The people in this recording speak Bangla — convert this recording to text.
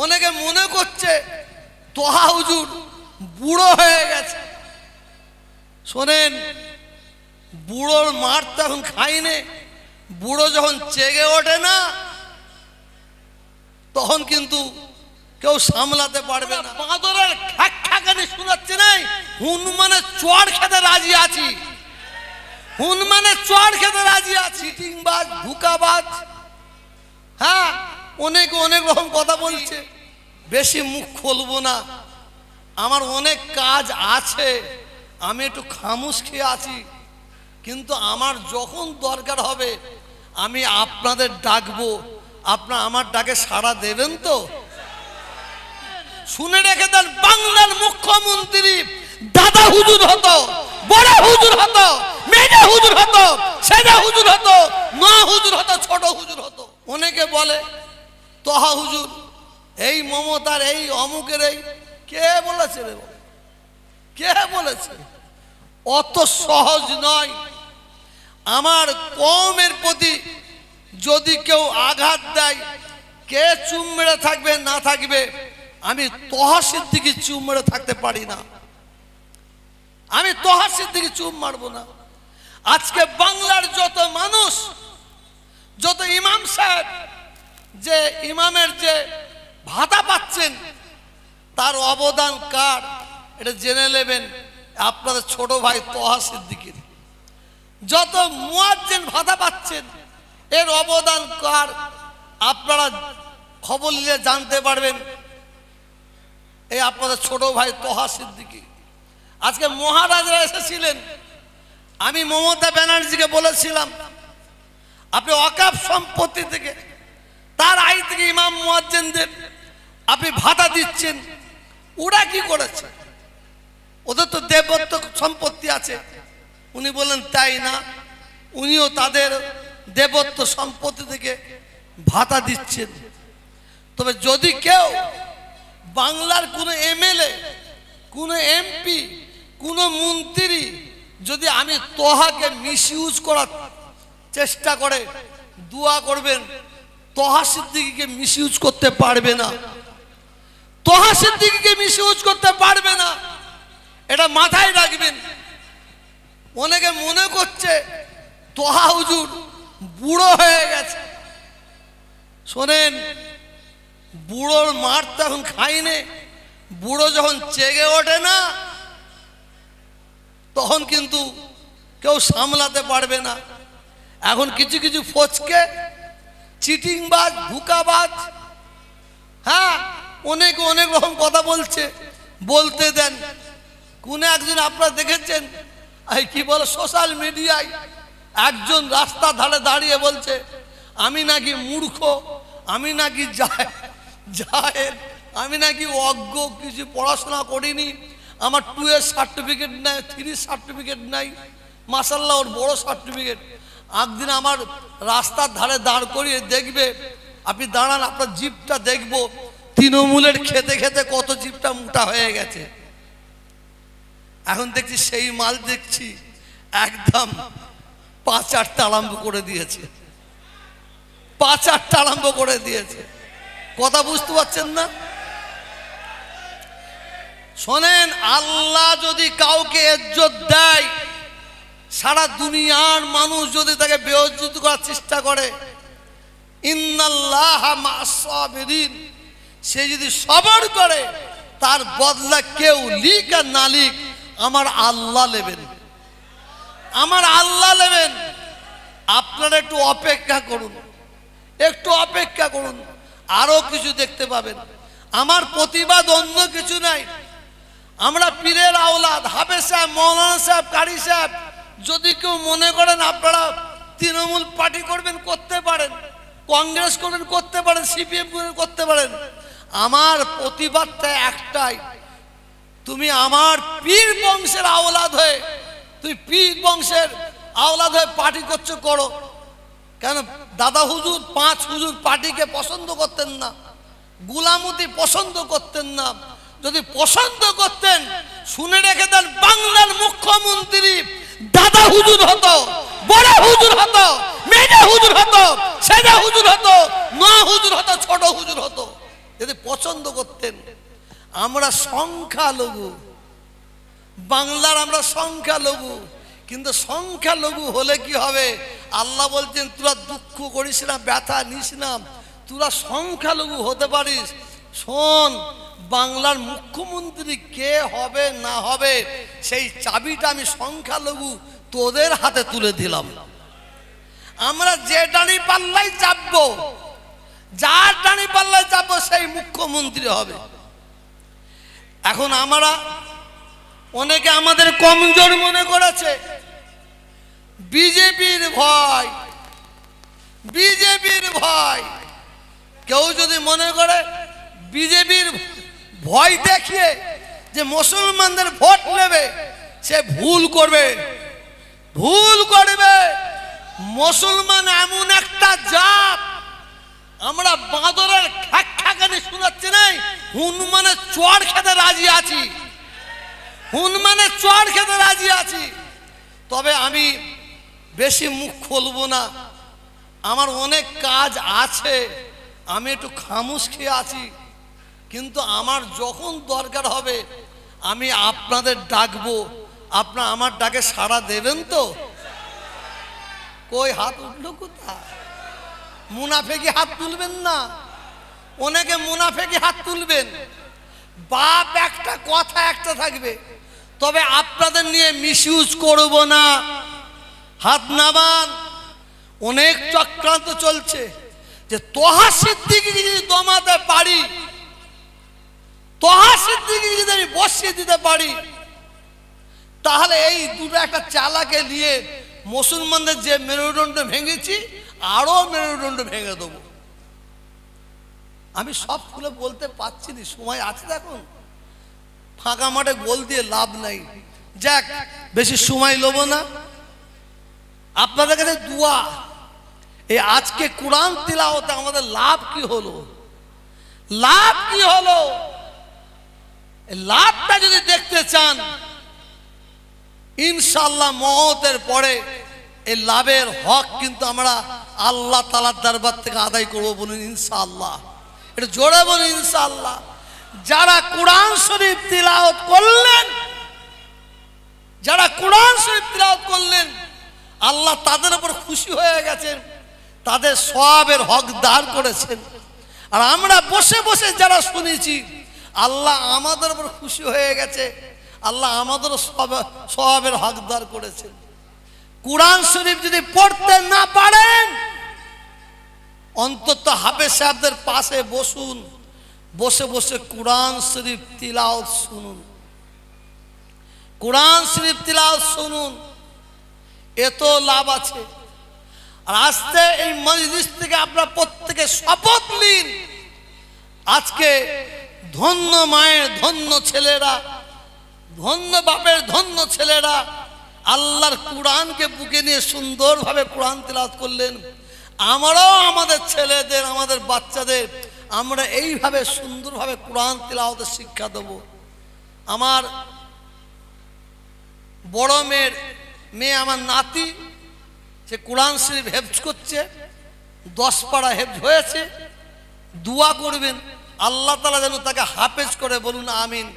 অনেকে মনে করছে তোহা হুজুর বুড়ো হয়ে গেছে। শোনেন, বুড়োর মার তো এখন খাইনে। বুড়ো যখন চেগে ওঠে না, তখন কিন্তু কেউ সামলাতে পারবে না। বাঁদরের খ্যাকানি শোনাচ্ছে নাই, হনুমানের চড় খেতে রাজি আছি। হনুমানের চড় খেতে রাজি আছি। চিটিংবাজ, ধোঁকাবাজ, হ্যাঁ, অনেক রকম কথা বলছে। বেশি মুখ খুলবো না, আমার অনেক কাজ আছে, আমি একটু খামোশ খেয়ে আছি। কিন্তু আমার যখন দরকার হবে আমি আপনাদের ডাকবো, আপনারা আমার ডাকে সাড়া দেবেন তো? শুনে রেখে দেন, বাংলার মুখ্যমন্ত্রী দাদা হুজুর হতো, বড় হুজুর হতো, মেজে হুজুর হতো, সেজে হুজুর হতো, না হুজুর হতো, ছোট হুজুর হতো। অনেকে বলে তোহা হুজুর এই মমতার, এই অমুকের, এই কে বলেছে রে? কে বলেছে? অত সহজ নয়। আমার কওমের প্রতি যদি কেউ আঘাত দেয়, কে চুম মেরে থাকবে না থাকবে, আমি তোহা সিদ্দিকী চুম মেরে থাকতে পারি না। আমি তোহা সিদ্দিকী চুম মারবো না। আজকে বাংলার যত মানুষ, যত ইমাম সাহেব, যে ইমামের যে ভাতা পাচ্ছেন, তার অবদান কার এটা জেনে নেবেন আপনাদের ছোট ভাই তোহা সিদ্দিকীর। যত মুয়াজ্জিন ভাতা পাচ্ছেন, এর অবদান কার আপনারা খবর নিয়ে জানতে পারবেন, এই আপনাদের ছোট ভাই তোহা সিদ্দিকী। আজকে মহারাজরা এসেছিলেন, আমি মমতা ব্যানার্জিকে বলেছিলাম আপনি ওয়াকফ সম্পত্তি থেকে, তার আয় থেকে ইমাম মুয়াজ্জিনদের আপনি ভাতা দিচ্ছেন, ওরা কি করেছে? ওদের তো দেবত্ব সম্পত্তি আছে। উনি বলেন তাই না, উনিও তাদের দেবত্ব সম্পত্তি থেকে ভাতা দিচ্ছেন। তবে যদি কেউ বাংলার কোনো এমএলএ, কোনো এমপি, কোনো মন্ত্রী যদি আমি তোহাকে মিসইউজ করার চেষ্টা করে, দোয়া করবেন তোহা সিদ্দিকীকে মিসইউজ করতে পারবে না। তোহা সিদ্দিকীকে মিসইউজ করতে পারবে না, এটা মাথায় রাখবেন। অনেকে মনে করছে তোহা হুজুর বুড়ো হয়ে গেছে। শোনেন, বুড়োর মার তো এখন খাইনে। বুড়ো যখন চেগে ওঠে না, তখন কিন্তু কেউ সামলাতে পারবে না। এখন কিছু কিছু ফচকে, চিটিংবাজ, ধোঁকাবাজ, হ্যাঁ, অনেক রকম কথা বলছে, বলতে দেন। কোন একজন আপনারা দেখেছেন, কি বলে, সোশ্যাল মিডিয়ায় একজন রাস্তার ধারে দাঁড়িয়ে বলছে আমি নাকি মূর্খ, আমি নাকি জাহেল, আমি নাকি অজ্ঞ, কিছু পড়াশোনা করিনি, আমার 2 এর সার্টিফিকেট নাই, 3 সার্টিফিকেট নাই। মাশাআল্লাহ, ওর বড় সার্টিফিকেট। একদিন আমার রাস্তার ধারে দাঁড় করিয়ে দেখবে, আপনি দাঁড়ান, আপনার জিভটা দেখবো, তৃণমূলের খেতে খেতে কত জিভটা মোটা হয়ে গেছে। এখন দেখছি সেই মাল দেখছি একদম 5-8টা আরম্ভ করে দিয়েছে, 5-8টা আরম্ভ করে দিয়েছে। কথা বুঝতে পারছেন না? শোনেন, আল্লাহ যদি কাউকে ইজ্জত দেয়, সারা দুনিয়ার মানুষ যদি তাকে বেইজ্জত করার চেষ্টা করে, ইন্নাল্লাহা মা'আস সাবিরিন, সে যদি সবর করে, তার বদলা কেউ লিক আর না লিক আমার আল্লাহ নেবেন, আমার আল্লাহ নেবেন। আপনারা একটু অপেক্ষা করুন, একটু অপেক্ষা করুন, আরো কিছু দেখতে পাবেন। আমার প্রতিবাদ অন্য কিছু নাই। আমরা পীরের আওলাদ, হাফেজ সাহেব, মৌলানা সাহেব, কারি সাহেব, যদি কেউ মনে করেন আপনারা তৃণমূল পার্টি করবেন, করতে পারেন, কংগ্রেস করবেন, করতে পারেন, সিপিএম করবেন, করতে পারেন। আমার প্রতিবাদটা একটাই, তুমি আমার পীর বংশের আওলাদ হয়ে, তুই পীর বংশের আওলাদ হয়ে পার্টি করছো, করো। কেন দাদা হুজুর, 5 হুজুর পার্টিকে পছন্দ করতেন না, গুলামতি পছন্দ করতেন না। যদি পছন্দ করতেন, শুনে রেখে দেন, বাংলার মুখ্যমন্ত্রী দাদা হুজুর হতো, বড় হুজুর হতো, মেজে হুজুর হতো, সেজে হুজুর হতো, না হুজুর হতো, ছোট হুজুর হতো। যদি পছন্দ করতেন। আমরা সংখ্যালঘু, বাংলার আমরা সংখ্যালঘু, কিন্তু সংখ্যালঘু হলে কি হবে? আল্লাহ বলছেন তোরা দুঃখ করিস না, ব্যথা নিস না, তোরা সংখ্যালঘু হতে পারিস। শোন, বাংলার মুখ্যমন্ত্রী কে হবে না হবে সেই চাবিটা আমি সংখ্যালঘু তোদের হাতে তুলে দিলাম। আমরা যে ডানি পাল্লাই চাপবো, যার ডানি পাল্লাই চাপবো সেই মুখ্যমন্ত্রী হবে। এখন আমরা অনেকে আমাদের কমজোর মনে করেছে, বিজেপির ভয়, বিজেপির ভয়। কেউ যদি মনে করে বিজেপির ভয় দেখিয়ে যে মুসলমানদের ভোট নেবে, সে ভুল করবে, ভুল করবে। মুসলমান এমন একটা জাত, আমরা বাঁদরের খ্যাকানি শোনাচ্ছি নাই, হনুমানের চড় খেতে রাজি আছি, হনুমানের চড় খেতে রাজি আছি। তবে আমি বেশি মুখ খুলবো না, আমার অনেক কাজ আছে, আমি একটু খামোশ খেয়ে আছি। কিন্তু আমার যখন দরকার হবে আমি আপনাদের ডাকবো, আপনারা আমার ডাকে সাড়া দেবেন তো? কই হাত উঠলো কোথায়? মুনাফেকি হাত তুলবেন না, অনেকে মুনাফেকি হাত তুলবেন। বাপ একটা, কথা একটা থাকবে, তবে আপনাদের নিয়ে মিসইউজ করব না। হাত নামান। অনেক চক্রান্ত চলছে যে তোহা সিদ্দিকী যদি দমাতে পারি, তোহা সিদ্দিকী যদি আমি বসিয়ে দিতে পারি, তাহলে এই দুটো একটা চালাকে নিয়ে মুসলমানদের যে মেরুদণ্ড ভেঙেছি আরো মেরুদণ্ড ভেঙে দেবো। আমি সব খুলে বলতে পারছি না, সময় আছে দেখুন, ফাঁকা মাঠে গোল দিয়ে লাভ নাই। যাক, বেশি সময় লব না। আপনাদের কাছে দুয়া, এই আজকে কোরআন তিলাওয়াতে আমাদের লাভ কি হলো, লাভ কি হলো, লাভটা যদি দেখতে চান ইনশাআল্লাহ মওতের পরে এই লাভের হক কিন্তু আমরা আল্লাহ তাআলার দরবার থেকে আদায় করব। বলুন ইনশাআল্লাহ, এটা জোরে বলুন ইনশাআল্লাহ। যারা কোরআন শরীফ তিলাওয়াত করলেন, যারা কোরআন শরীফ তিলাওয়াত করলেন, আল্লাহ তাদের উপর খুশি হয়ে গেছেন, তাদের সওয়াবের হকদার করেছেন। আর আমরা বসে বসে যারা শুনেছি, আল্লাহ আমাদের উপর খুশি হয়ে গেছে, আল্লাহ আমাদেরও সওয়াবের হকদার করেছেন। কোরআন শরীফ যদি পড়তে না পারেন, অন্তত হাফেজ সাহেবদের পাশে বসুন, বসে বসে কোরআন শরীফ তিলাওয়াত শুনুন, কোরআন শরীফ তিলাওয়াত শুনুন, এত লাভ আছে। আর আজকে এই মজলিস থেকে আপনারা প্রত্যেকে শপথ নিন, আজকে ধন্য মায়ের ধন্য ছেলেরা, ধন্য বাপের ধন্য ছেলেরা আল্লাহর কোরআনকে বুকে নিয়ে সুন্দরভাবে কোরআন তিলাওয়াত করলেন। আমরাও আমাদের ছেলেদের, আমাদের বাচ্চাদের আমরা এইভাবে সুন্দরভাবে কোরআন তিলাওয়াতের শিক্ষা দেব। আমার বড় মেয়ে আমার নাতি, সে কোরআন শরীফ হেফজ করছে, 10 পারা হেফজ হয়েছে। দোয়া করবেন আল্লাহ তাআলা যেন তাকে হাফেজ করে, বলুন আমিন।